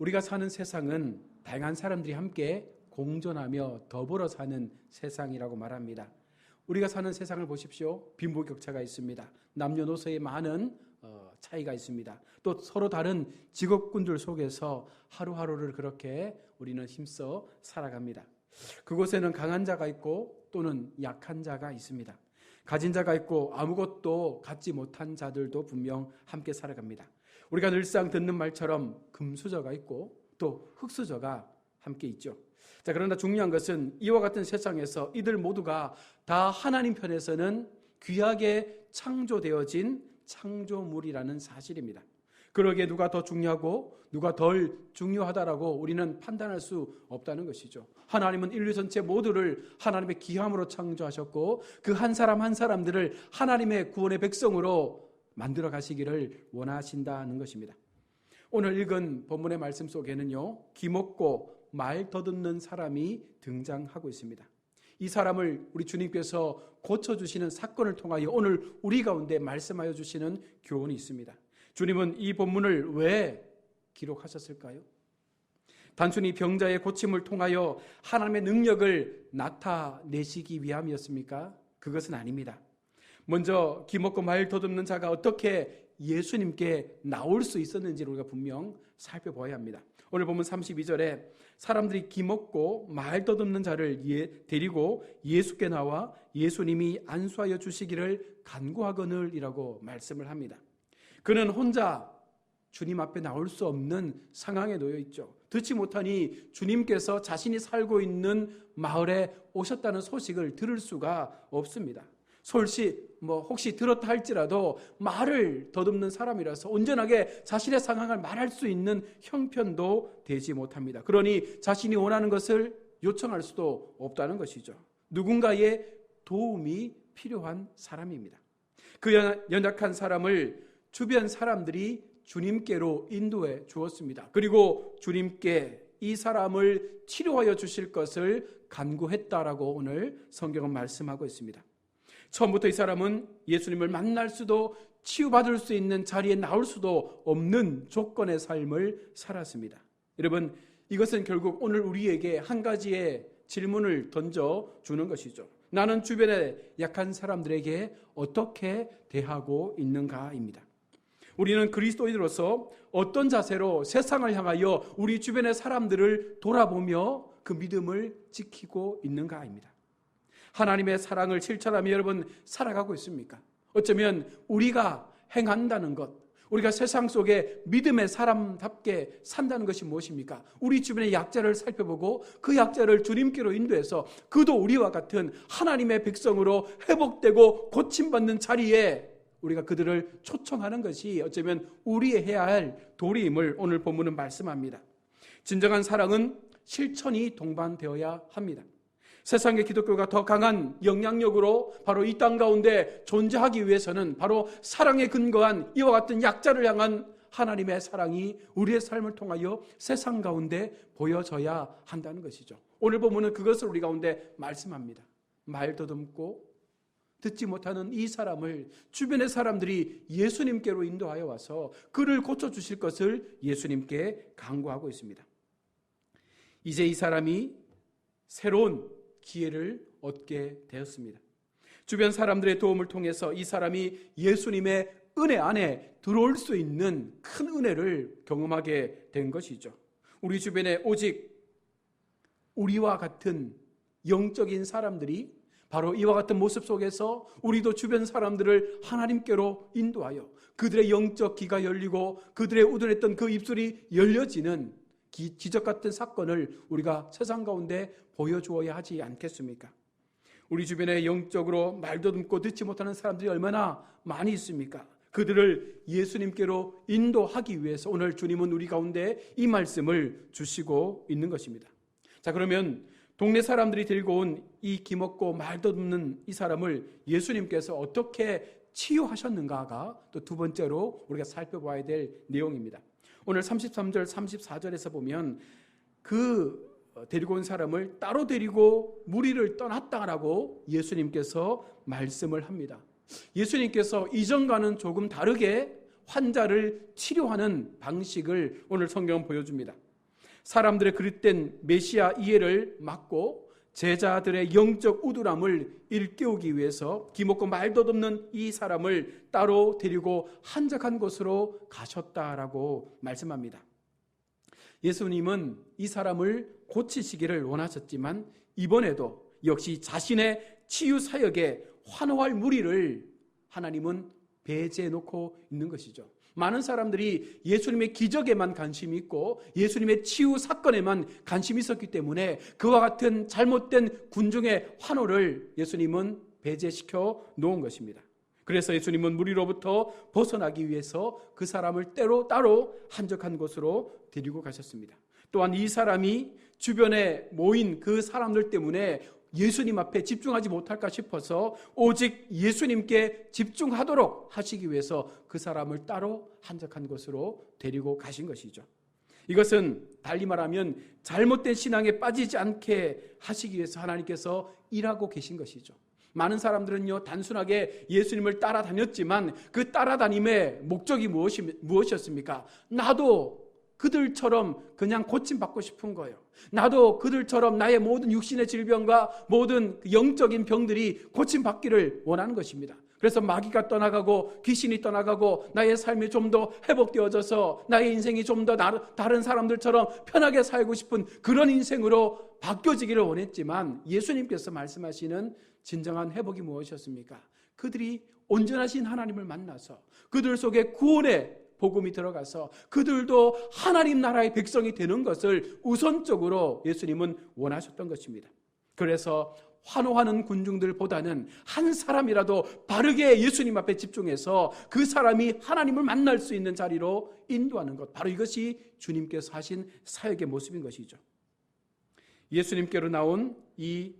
우리가 사는 세상은 다양한 사람들이 함께 공존하며 더불어 사는 세상이라고 말합니다. 우리가 사는 세상을 보십시오. 빈부격차가 있습니다. 남녀노소의 많은 차이가 있습니다. 또 서로 다른 직업군들 속에서 하루하루를 그렇게 우리는 힘써 살아갑니다. 그곳에는 강한 자가 있고 또는 약한 자가 있습니다. 가진 자가 있고 아무것도 갖지 못한 자들도 분명 함께 살아갑니다. 우리가 늘상 듣는 말처럼 금수저가 있고 또 흙수저가 함께 있죠. 자, 그러나 중요한 것은 이와 같은 세상에서 이들 모두가 다 하나님 편에서는 귀하게 창조되어진 창조물이라는 사실입니다. 그러기에 누가 더 중요하고 누가 덜 중요하다라고 우리는 판단할 수 없다는 것이죠. 하나님은 인류 전체 모두를 하나님의 기함으로 창조하셨고 그 한 사람 한 사람들을 하나님의 구원의 백성으로 만들어 가시기를 원하신다는 것입니다. 오늘 읽은 본문의 말씀 속에는요, 기먹고 말 더듬는 사람이 등장하고 있습니다. 이 사람을 우리 주님께서 고쳐주시는 사건을 통하여 오늘 우리 가운데 말씀하여 주시는 교훈이 있습니다. 주님은 이 본문을 왜 기록하셨을까요? 단순히 병자의 고침을 통하여 하나님의 능력을 나타내시기 위함이었습니까? 그것은 아닙니다. 먼저 기먹고 말 더듬는 자가 어떻게 예수님께 나올 수 있었는지를 우리가 분명 살펴봐야 합니다. 오늘 보면 32절에 사람들이 기먹고 말 더듬는 자를 데리고 예수께 나와 예수님이 안수하여 주시기를 간구하거늘이라고 말씀을 합니다. 그는 혼자 주님 앞에 나올 수 없는 상황에 놓여 있죠. 듣지 못하니 주님께서 자신이 살고 있는 마을에 오셨다는 소식을 들을 수가 없습니다. 혹시 들었다 할지라도 말을 더듬는 사람이라서 온전하게 자신의 상황을 말할 수 있는 형편도 되지 못합니다. 그러니 자신이 원하는 것을 요청할 수도 없다는 것이죠. 누군가의 도움이 필요한 사람입니다. 그 연약한 사람을 주변 사람들이 주님께로 인도해 주었습니다. 그리고 주님께 이 사람을 치료하여 주실 것을 간구했다라고 오늘 성경은 말씀하고 있습니다. 처음부터 이 사람은 예수님을 만날 수도 치유받을 수 있는 자리에 나올 수도 없는 조건의 삶을 살았습니다. 여러분, 이것은 결국 오늘 우리에게 한 가지의 질문을 던져주는 것이죠. 나는 주변의 약한 사람들에게 어떻게 대하고 있는가입니다. 우리는 그리스도인으로서 어떤 자세로 세상을 향하여 우리 주변의 사람들을 돌아보며 그 믿음을 지키고 있는가입니다. 하나님의 사랑을 실천하며 여러분 살아가고 있습니까? 어쩌면 우리가 행한다는 것, 우리가 세상 속에 믿음의 사람답게 산다는 것이 무엇입니까? 우리 주변의 약자를 살펴보고 그 약자를 주님께로 인도해서 그도 우리와 같은 하나님의 백성으로 회복되고 고침받는 자리에 우리가 그들을 초청하는 것이 어쩌면 우리의 해야 할 도리임을 오늘 본문은 말씀합니다. 진정한 사랑은 실천이 동반되어야 합니다. 세상의 기독교가 더 강한 영향력으로 바로 이 땅 가운데 존재하기 위해서는 바로 사랑에 근거한 이와 같은 약자를 향한 하나님의 사랑이 우리의 삶을 통하여 세상 가운데 보여져야 한다는 것이죠. 오늘 본문은 그것을 우리 가운데 말씀합니다. 말 더듬고 듣지 못하는 이 사람을 주변의 사람들이 예수님께로 인도하여 와서 그를 고쳐주실 것을 예수님께 간구하고 있습니다. 이제 이 사람이 새로운 기회를 얻게 되었습니다. 주변 사람들의 도움을 통해서 이 사람이 예수님의 은혜 안에 들어올 수 있는 큰 은혜를 경험하게 된 것이죠. 우리 주변에 오직 우리와 같은 영적인 사람들이 바로 이와 같은 모습 속에서 우리도 주변 사람들을 하나님께로 인도하여 그들의 영적 귀가 열리고 그들의 우둔했던 그 입술이 열려지는 기적 같은 사건을 우리가 세상 가운데 보여주어야 하지 않겠습니까? 우리 주변에 영적으로 말도 듣고 듣지 못하는 사람들이 얼마나 많이 있습니까? 그들을 예수님께로 인도하기 위해서 오늘 주님은 우리 가운데 이 말씀을 주시고 있는 것입니다. 자, 그러면 동네 사람들이 들고 온 이 기먹고 말도 듣는 이 사람을 예수님께서 어떻게 치유하셨는가가 또 두 번째로 우리가 살펴봐야 될 내용입니다. 오늘 33절 34절에서 보면 그 데리고 온 사람을 따로 데리고 무리를 떠났다라고 예수님께서 말씀을 합니다. 예수님께서 이전과는 조금 다르게 환자를 치료하는 방식을 오늘 성경은 보여줍니다. 사람들의 그릇된 메시아 이해를 막고 제자들의 영적 우둔함을 일깨우기 위해서 기먹고 말도 없는 이 사람을 따로 데리고 한적한 곳으로 가셨다라고 말씀합니다. 예수님은 이 사람을 고치시기를 원하셨지만 이번에도 역시 자신의 치유 사역에 환호할 무리를 하나님은 배제해 놓고 있는 것이죠. 많은 사람들이 예수님의 기적에만 관심이 있고 예수님의 치유 사건에만 관심이 있었기 때문에 그와 같은 잘못된 군중의 환호를 예수님은 배제시켜 놓은 것입니다. 그래서 예수님은 무리로부터 벗어나기 위해서 그 사람을 따로 한적한 곳으로 데리고 가셨습니다. 또한 이 사람이 주변에 모인 그 사람들 때문에 예수님 앞에 집중하지 못할까 싶어서 오직 예수님께 집중하도록 하시기 위해서 그 사람을 따로 한적한 곳으로 데리고 가신 것이죠. 이것은 달리 말하면 잘못된 신앙에 빠지지 않게 하시기 위해서 하나님께서 일하고 계신 것이죠. 많은 사람들은요, 단순하게 예수님을 따라다녔지만 그 따라다님의 목적이 무엇이었습니까? 나도 그들처럼 그냥 고침받고 싶은 거예요. 나도 그들처럼 나의 모든 육신의 질병과 모든 영적인 병들이 고침받기를 원하는 것입니다. 그래서 마귀가 떠나가고 귀신이 떠나가고 나의 삶이 좀 더 회복되어져서 나의 인생이 좀 더 다른 사람들처럼 편하게 살고 싶은 그런 인생으로 바뀌어지기를 원했지만 예수님께서 말씀하시는 진정한 회복이 무엇이었습니까? 그들이 온전하신 하나님을 만나서 그들 속에 구원의 복음이 들어가서 그들도 하나님 나라의 백성이 되는 것을 우선적으로 예수님은 원하셨던 것입니다. 그래서 환호하는 군중들보다는 한 사람이라도 바르게 예수님 앞에 집중해서 그 사람이 하나님을 만날 수 있는 자리로 인도하는 것, 바로 이것이 주님께서 하신 사역의 모습인 것이죠. 예수님께로 나온 이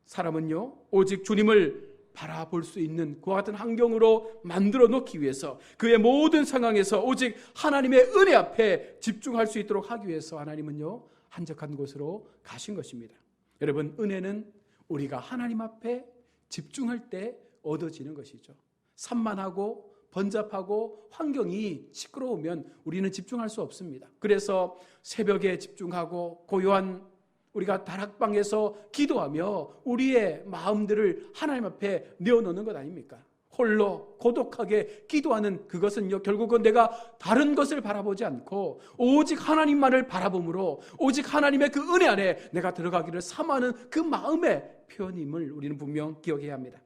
사람은요, 오직 주님을 바라볼 수 있는 그와 같은 환경으로 만들어 놓기 위해서 그의 모든 상황에서 오직 하나님의 은혜 앞에 집중할 수 있도록 하기 위해서 하나님은요, 한적한 곳으로 가신 것입니다. 여러분, 은혜는 우리가 하나님 앞에 집중할 때 얻어지는 것이죠. 산만하고 번잡하고 환경이 시끄러우면 우리는 집중할 수 없습니다. 그래서 새벽에 집중하고 고요한 우리가 다락방에서 기도하며 우리의 마음들을 하나님 앞에 내어놓는 것 아닙니까? 홀로 고독하게 기도하는 그것은요, 결국은 내가 다른 것을 바라보지 않고 오직 하나님만을 바라봄으로 오직 하나님의 그 은혜 안에 내가 들어가기를 사모하는 그 마음의 표현임을 우리는 분명 기억해야 합니다.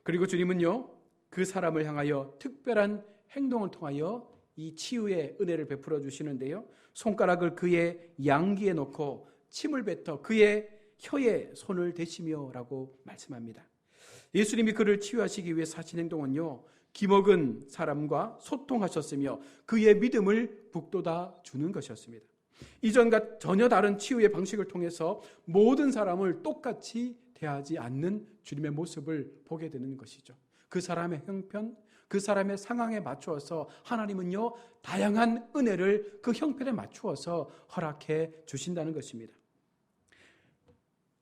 그리고 주님은요, 그 사람을 향하여 특별한 행동을 통하여 이 치유의 은혜를 베풀어 주시는데요, 손가락을 그의 양귀에 넣고 침을 뱉어 그의 혀에 손을 대시며 라고 말씀합니다. 예수님이 그를 치유하시기 위해 하신 행동은요, 기먹은 사람과 소통하셨으며 그의 믿음을 북돋아 주는 것이었습니다. 이전과 전혀 다른 치유의 방식을 통해서 모든 사람을 똑같이 대하지 않는 주님의 모습을 보게 되는 것이죠. 그 사람의 형편, 그 사람의 상황에 맞추어서 하나님은요, 다양한 은혜를 그 형편에 맞추어서 허락해 주신다는 것입니다.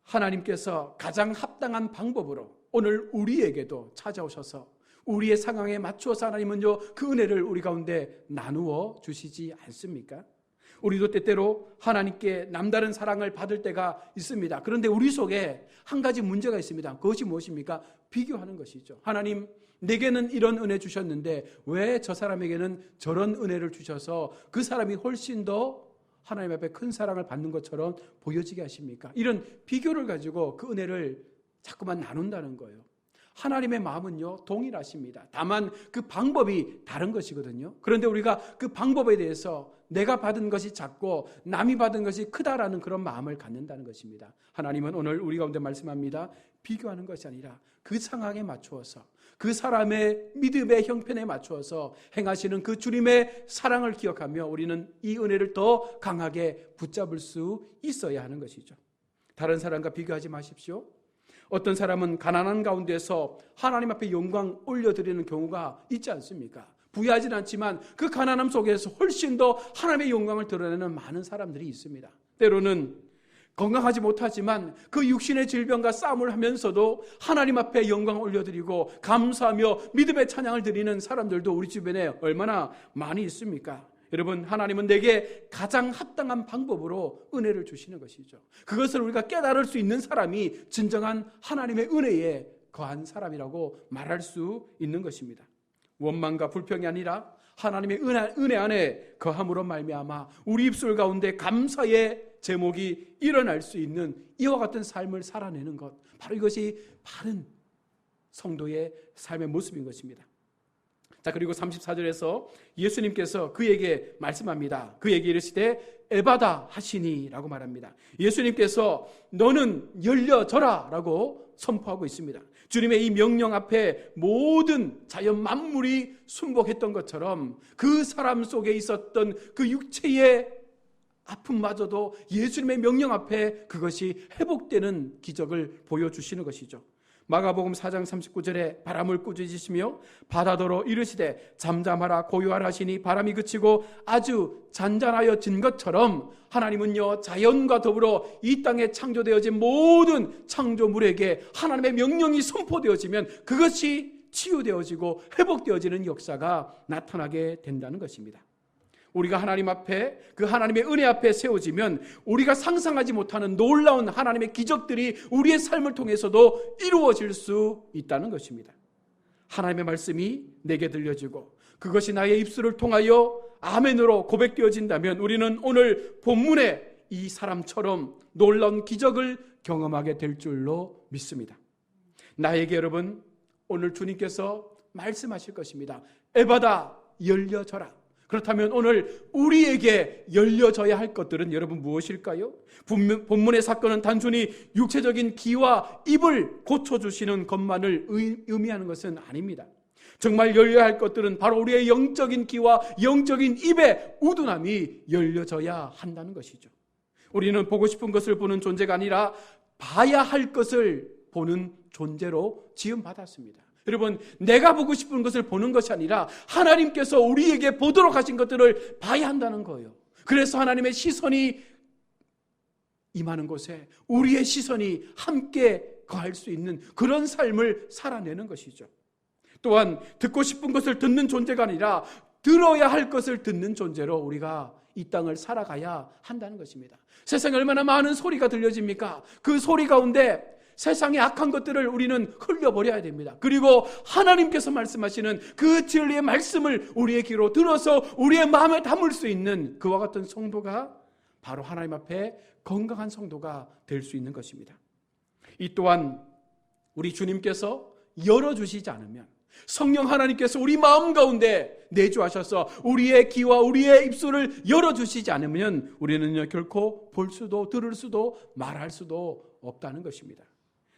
하나님께서 가장 합당한 방법으로 오늘 우리에게도 찾아오셔서 우리의 상황에 맞추어서 하나님은요, 그 은혜를 우리 가운데 나누어 주시지 않습니까? 우리도 때때로 하나님께 남다른 사랑을 받을 때가 있습니다. 그런데 우리 속에 한 가지 문제가 있습니다. 그것이 무엇입니까? 비교하는 것이죠. 하나님, 내게는 이런 은혜 주셨는데 왜 저 사람에게는 저런 은혜를 주셔서 그 사람이 훨씬 더 하나님 앞에 큰 사랑을 받는 것처럼 보여지게 하십니까? 이런 비교를 가지고 그 은혜를 자꾸만 나눈다는 거예요. 하나님의 마음은요, 동일하십니다. 다만 그 방법이 다른 것이거든요. 그런데 우리가 그 방법에 대해서 내가 받은 것이 작고 남이 받은 것이 크다라는 그런 마음을 갖는다는 것입니다. 하나님은 오늘 우리 가운데 말씀합니다. 비교하는 것이 아니라 그 상황에 맞추어서 그 사람의 믿음의 형편에 맞추어서 행하시는 그 주님의 사랑을 기억하며 우리는 이 은혜를 더 강하게 붙잡을 수 있어야 하는 것이죠. 다른 사람과 비교하지 마십시오. 어떤 사람은 가난한 가운데서 하나님 앞에 영광 올려드리는 경우가 있지 않습니까? 부유하진 않지만 그 가난함 속에서 훨씬 더 하나님의 영광을 드러내는 많은 사람들이 있습니다. 때로는 건강하지 못하지만 그 육신의 질병과 싸움을 하면서도 하나님 앞에 영광을 올려드리고 감사하며 믿음의 찬양을 드리는 사람들도 우리 주변에 얼마나 많이 있습니까? 여러분, 하나님은 내게 가장 합당한 방법으로 은혜를 주시는 것이죠. 그것을 우리가 깨달을 수 있는 사람이 진정한 하나님의 은혜에 거한 사람이라고 말할 수 있는 것입니다. 원망과 불평이 아니라 하나님의 은혜 안에 거함으로 말미암아 우리 입술 가운데 감사의 제목이 일어날 수 있는 이와 같은 삶을 살아내는 것, 바로 이것이 바른 성도의 삶의 모습인 것입니다. 자, 그리고 34절에서 예수님께서 그에게 말씀합니다. 그에게 이르시되 에바다 하시니 라고 말합니다. 예수님께서 너는 열려져라 라고 선포하고 있습니다. 주님의 이 명령 앞에 모든 자연 만물이 순복했던 것처럼 그 사람 속에 있었던 그 육체의 아픔마저도 예수님의 명령 앞에 그것이 회복되는 기적을 보여주시는 것이죠. 마가복음 4장 39절에 바람을 꾸짖으시며 바다더러 이르시되 잠잠하라 고요하라 하시니 바람이 그치고 아주 잔잔하여진 것처럼 하나님은요, 자연과 더불어 이 땅에 창조되어진 모든 창조물에게 하나님의 명령이 선포되어지면 그것이 치유되어지고 회복되어지는 역사가 나타나게 된다는 것입니다. 우리가 하나님 앞에, 그 하나님의 은혜 앞에 세워지면 우리가 상상하지 못하는 놀라운 하나님의 기적들이 우리의 삶을 통해서도 이루어질 수 있다는 것입니다. 하나님의 말씀이 내게 들려지고 그것이 나의 입술을 통하여 아멘으로 고백되어진다면 우리는 오늘 본문의 이 사람처럼 놀라운 기적을 경험하게 될 줄로 믿습니다. 나에게 여러분, 오늘 주님께서 말씀하실 것입니다. 에바다, 열려져라. 그렇다면 오늘 우리에게 열려져야 할 것들은 여러분 무엇일까요? 본문의 사건은 단순히 육체적인 귀와 입을 고쳐주시는 것만을 의미하는 것은 아닙니다. 정말 열려야 할 것들은 바로 우리의 영적인 귀와 영적인 입의 우둔함이 열려져야 한다는 것이죠. 우리는 보고 싶은 것을 보는 존재가 아니라 봐야 할 것을 보는 존재로 지음받았습니다. 여러분, 내가 보고 싶은 것을 보는 것이 아니라 하나님께서 우리에게 보도록 하신 것들을 봐야 한다는 거예요. 그래서 하나님의 시선이 임하는 곳에 우리의 시선이 함께 거할 수 있는 그런 삶을 살아내는 것이죠. 또한 듣고 싶은 것을 듣는 존재가 아니라 들어야 할 것을 듣는 존재로 우리가 이 땅을 살아가야 한다는 것입니다. 세상에 얼마나 많은 소리가 들려집니까? 그 소리 가운데 세상의 악한 것들을 우리는 흘려버려야 됩니다. 그리고 하나님께서 말씀하시는 그 진리의 말씀을 우리의 귀로 들어서 우리의 마음에 담을 수 있는 그와 같은 성도가 바로 하나님 앞에 건강한 성도가 될 수 있는 것입니다. 이 또한 우리 주님께서 열어주시지 않으면, 성령 하나님께서 우리 마음 가운데 내주하셔서 우리의 귀와 우리의 입술을 열어주시지 않으면 우리는요, 결코 볼 수도 들을 수도 말할 수도 없다는 것입니다.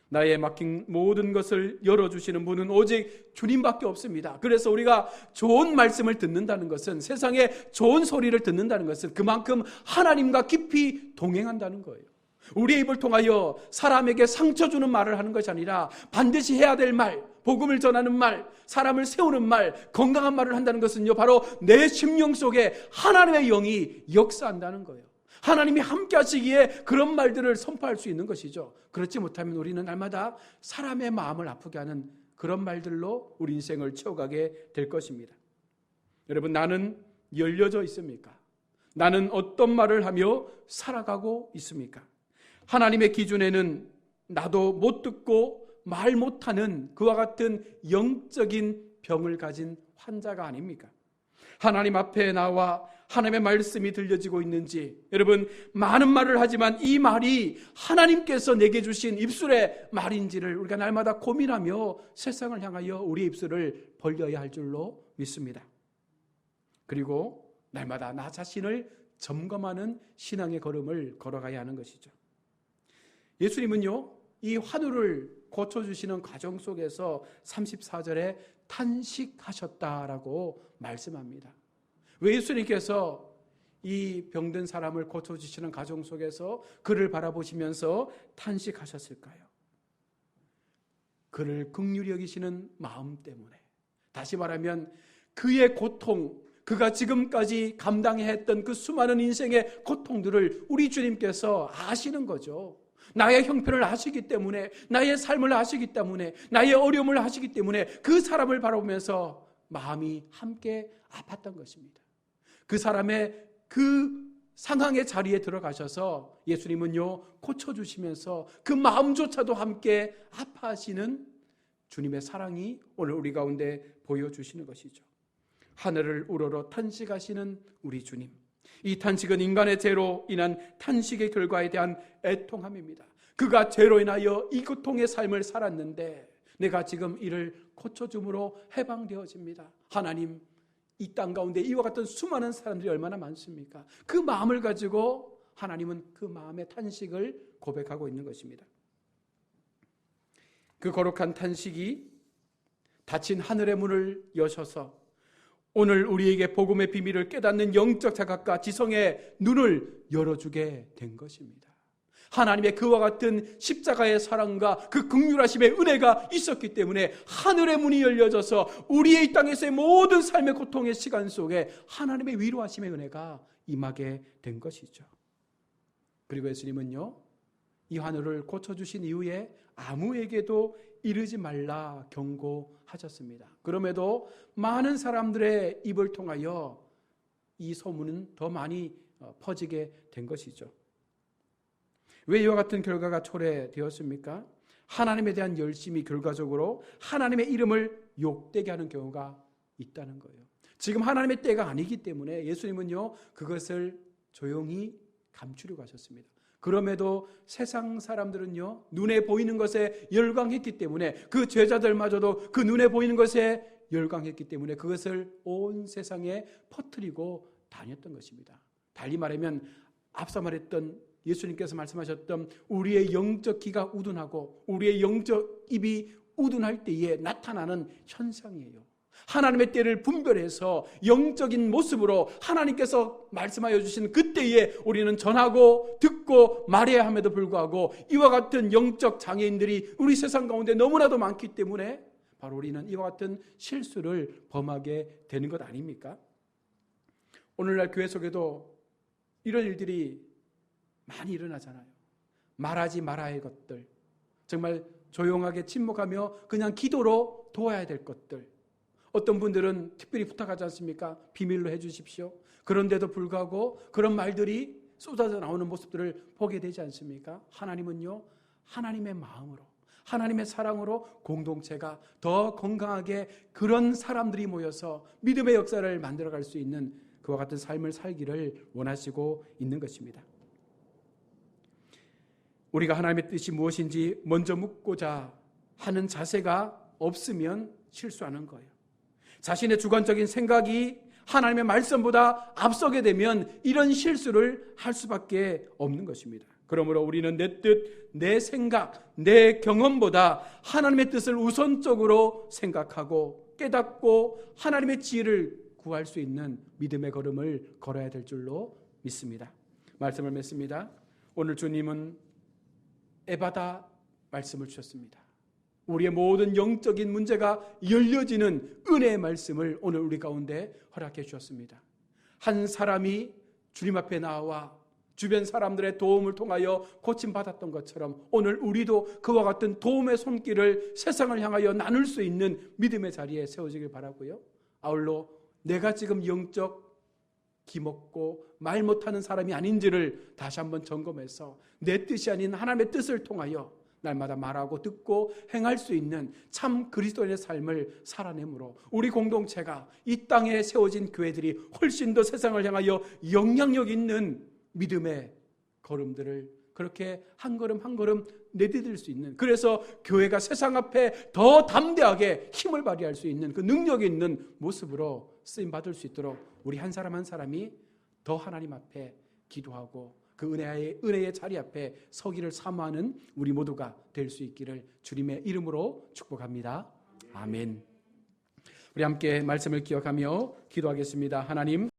나의 막힌 모든 것을 열어주시는 분은 오직 주님밖에 없습니다. 그래서 우리가 좋은 말씀을 듣는다는 것은, 세상에 좋은 소리를 듣는다는 것은 그만큼 하나님과 깊이 동행한다는 거예요. 우리의 입을 통하여 사람에게 상처 주는 말을 하는 것이 아니라 반드시 해야 될 말, 복음을 전하는 말, 사람을 세우는 말, 건강한 말을 한다는 것은요, 바로 내 심령 속에 하나님의 영이 역사한다는 거예요. 하나님이 함께 하시기에 그런 말들을 선포할 수 있는 것이죠. 그렇지 못하면 우리는 날마다 사람의 마음을 아프게 하는 그런 말들로 우리 인생을 채워가게 될 것입니다. 여러분, 나는 열려져 있습니까? 나는 어떤 말을 하며 살아가고 있습니까? 하나님의 기준에는 나도 못 듣고 말 못하는 그와 같은 영적인 병을 가진 환자가 아닙니까? 하나님 앞에 나와 하나님의 말씀이 들려지고 있는지, 여러분, 많은 말을 하지만 이 말이 하나님께서 내게 주신 입술의 말인지를 우리가 날마다 고민하며 세상을 향하여 우리의 입술을 벌려야 할 줄로 믿습니다. 그리고 날마다 나 자신을 점검하는 신앙의 걸음을 걸어가야 하는 것이죠. 예수님은요, 이 환우를 고쳐주시는 과정 속에서 34절에 탄식하셨다라고 말씀합니다. 왜 예수님께서 이 병든 사람을 고쳐주시는 과정 속에서 그를 바라보시면서 탄식하셨을까요? 그를 긍휼히 여기시는 마음 때문에, 다시 말하면 그의 고통, 그가 지금까지 감당해야 했던 그 수많은 인생의 고통들을 우리 주님께서 아시는 거죠. 나의 형편을 아시기 때문에, 나의 삶을 아시기 때문에, 나의 어려움을 아시기 때문에 그 사람을 바라보면서 마음이 함께 아팠던 것입니다. 그 사람의 그 상황의 자리에 들어가셔서 예수님은요 고쳐주시면서 그 마음조차도 함께 아파하시는 주님의 사랑이 오늘 우리 가운데 보여주시는 것이죠. 하늘을 우러러 탄식하시는 우리 주님, 이 탄식은 인간의 죄로 인한 탄식의 결과에 대한 애통함입니다. 그가 죄로 인하여 이 고통의 삶을 살았는데 내가 지금 이를 고쳐줌으로 해방되어집니다. 하나님, 이 땅 가운데 이와 같은 수많은 사람들이 얼마나 많습니까? 그 마음을 가지고 하나님은 그 마음의 탄식을 고백하고 있는 것입니다. 그 거룩한 탄식이 닫힌 하늘의 문을 여셔서 오늘 우리에게 복음의 비밀을 깨닫는 영적 자각과 지성의 눈을 열어주게 된 것입니다. 하나님의 그와 같은 십자가의 사랑과 그 긍휼하심의 은혜가 있었기 때문에 하늘의 문이 열려져서 우리의 이 땅에서의 모든 삶의 고통의 시간 속에 하나님의 위로하심의 은혜가 임하게 된 것이죠. 그리고 예수님은요, 이 하늘을 고쳐주신 이후에 아무에게도 이르지 말라 경고하셨습니다. 그럼에도 많은 사람들의 입을 통하여 이 소문은 더 많이 퍼지게 된 것이죠. 왜 이와 같은 결과가 초래되었습니까? 하나님에 대한 열심이 결과적으로 하나님의 이름을 욕되게 하는 경우가 있다는 거예요. 지금 하나님의 때가 아니기 때문에 예수님은요 그것을 조용히 감추려고 하셨습니다. 그럼에도 세상 사람들은요 눈에 보이는 것에 열광했기 때문에 그 죄자들마저도 그 눈에 보이는 것에 열광했기 때문에 그것을 온 세상에 퍼뜨리고 다녔던 것입니다. 달리 말하면 앞서 말했던 예수님께서 말씀하셨던 우리의 영적 귀가 우둔하고 우리의 영적 입이 우둔할 때에 나타나는 현상이에요. 하나님의 때를 분별해서 영적인 모습으로 하나님께서 말씀하여 주신 그때에 우리는 전하고 듣고 말해야 함에도 불구하고 이와 같은 영적 장애인들이 우리 세상 가운데 너무나도 많기 때문에 바로 우리는 이와 같은 실수를 범하게 되는 것 아닙니까? 오늘날 교회 속에도 이런 일들이 많이 일어나잖아요. 말하지 말아야 할 것들, 정말 조용하게 침묵하며 그냥 기도로 도와야 될 것들, 어떤 분들은 특별히 부탁하지 않습니까? 비밀로 해주십시오. 그런데도 불구하고 그런 말들이 쏟아져 나오는 모습들을 보게 되지 않습니까? 하나님은요 하나님의 마음으로 하나님의 사랑으로 공동체가 더 건강하게 그런 사람들이 모여서 믿음의 역사를 만들어갈 수 있는 그와 같은 삶을 살기를 원하시고 있는 것입니다. 우리가 하나님의 뜻이 무엇인지 먼저 묻고자 하는 자세가 없으면 실수하는 거예요. 자신의 주관적인 생각이 하나님의 말씀보다 앞서게 되면 이런 실수를 할 수밖에 없는 것입니다. 그러므로 우리는 내 뜻, 내 생각, 내 경험보다 하나님의 뜻을 우선적으로 생각하고 깨닫고 하나님의 지혜를 구할 수 있는 믿음의 걸음을 걸어야 될 줄로 믿습니다. 말씀을 맺습니다. 오늘 주님은 에바다 말씀을 주셨습니다. 우리의 모든 영적인 문제가 열려지는 은혜의 말씀을 오늘 우리 가운데 허락해 주셨습니다. 한 사람이 주님 앞에 나와 주변 사람들의 도움을 통하여 고침받았던 것처럼 오늘 우리도 그와 같은 도움의 손길을 세상을 향하여 나눌 수 있는 믿음의 자리에 세워지길 바라고요. 아울러 내가 지금 영적 기먹고 말 못하는 사람이 아닌지를 다시 한번 점검해서 내 뜻이 아닌 하나님의 뜻을 통하여 날마다 말하고 듣고 행할 수 있는 참 그리스도인의 삶을 살아내므로 우리 공동체가 이 땅에 세워진 교회들이 훨씬 더 세상을 향하여 영향력 있는 믿음의 걸음들을 그렇게 한 걸음 한 걸음 내디딜 수 있는, 그래서 교회가 세상 앞에 더 담대하게 힘을 발휘할 수 있는 그 능력이 있는 모습으로 쓰임받을 수 있도록 우리 한 사람 한 사람이 더 하나님 앞에 기도하고 그 은혜의 자리 앞에 서기를 사모하는 우리 모두가 될 수 있기를 주님의 이름으로 축복합니다. 아멘. 우리 함께 말씀을 기억하며 기도하겠습니다. 하나님,